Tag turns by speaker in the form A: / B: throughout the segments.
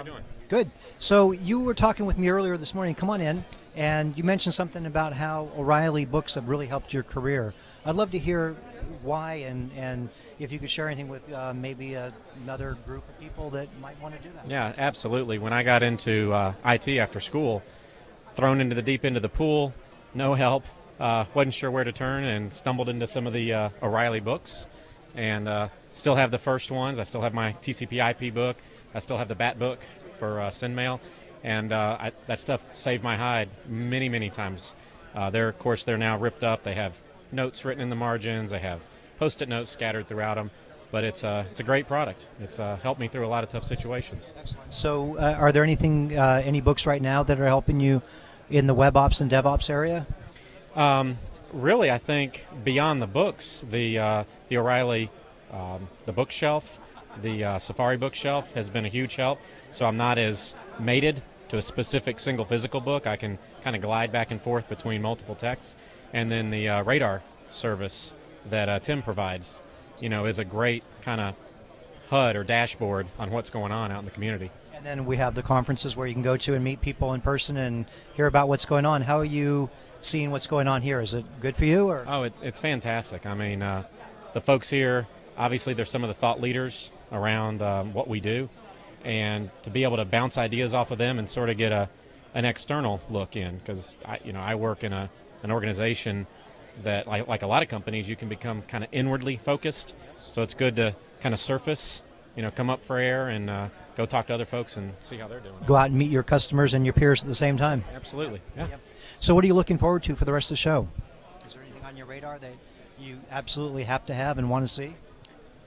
A: you doing?
B: Good. So you were talking with me earlier this morning. Come on in. And you mentioned something about how O'Reilly books have really helped your career. I'd love to hear why and if you could share anything with maybe another group of people that might want to do that.
A: Yeah, absolutely. When I got into IT after school, thrown into the deep end of the pool, no help, wasn't sure where to turn, and stumbled into some of the O'Reilly books. And still have the first ones. I still have my TCP IP book. I still have the BAT book for SendMail. And that stuff saved my hide many, many times. Of course, they're now ripped up. They have notes written in the margins. They have Post-it notes scattered throughout them. But it's a great product. It's helped me through a lot of tough situations.
B: Excellent. So are there any books right now that are helping you in the web ops and DevOps area?
A: Really, I think beyond the books, the O'Reilly, the bookshelf, the Safari bookshelf has been a huge help. So I'm not as mated to a specific single physical book. I can kind of glide back and forth between multiple texts. And then the Radar service that Tim provides, is a great kind of HUD or dashboard on what's going on out in the community.
B: And then we have the conferences where you can go to and meet people in person and hear about what's going on. How are you seeing what's going on here? Is it good for you? Or?
A: Oh, it's fantastic. I mean, the folks here, obviously there's some of the thought leaders around what we do. And to be able to bounce ideas off of them and sort of get an external look in, because I work in an organization that, like a lot of companies, you can become kind of inwardly focused. So it's good to kind of surface, come up for air and go talk to other folks and see how they're doing.
B: Go out and meet your customers and your peers at the same time.
A: Absolutely, yeah.
B: Yep. So what are you looking forward to for the rest of the show? Is there anything on your radar that you absolutely have to have and want to see?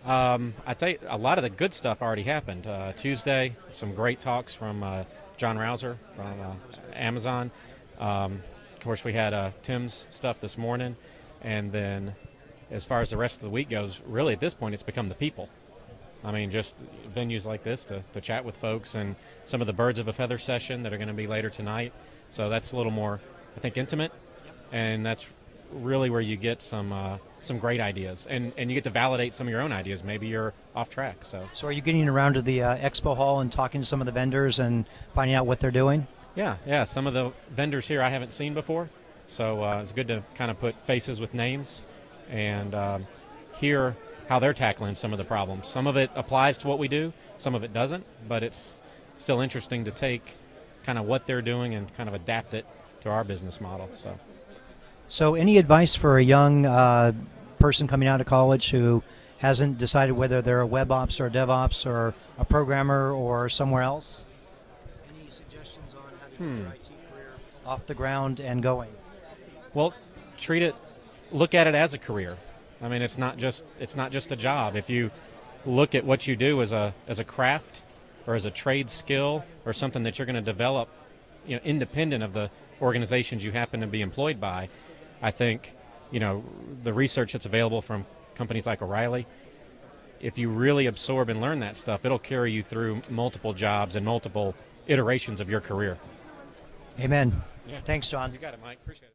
A: I tell you, a lot of the good stuff already happened. Tuesday, some great talks from John Rouser from Amazon. Of course, we had Tim's stuff this morning. And then as far as the rest of the week goes, really at this point it's become the people. I mean, just venues like this to chat with folks, and some of the Birds of a Feather session that are going to be later tonight. So that's a little more, I think, intimate. And that's really where you get some great ideas, and you get to validate some of your own ideas. Maybe you're off track. So
B: are you getting around to the expo hall and talking to some of the vendors and finding out what they're doing?
A: Yeah. Some of the vendors here I haven't seen before, so it's good to kind of put faces with names and hear how they're tackling some of the problems. Some of it applies to what we do, some of it doesn't, but it's still interesting to take kind of what they're doing and kind of adapt it to our business model.
B: So any advice for a young person coming out of college who hasn't decided whether they're a web ops or a DevOps or a programmer or somewhere else? Any suggestions on how to get your IT career off the ground and going?
A: Well, look at it as a career. I mean, it's not just a job. If you look at what you do as a craft or as a trade skill or something that you're going to develop, independent of the organizations you happen to be employed by, I think, the research that's available from companies like O'Reilly, if you really absorb and learn that stuff, it'll carry you through multiple jobs and multiple iterations of your career.
B: Amen.
A: Yeah.
B: Thanks, John.
A: You got it, Mike. Appreciate it.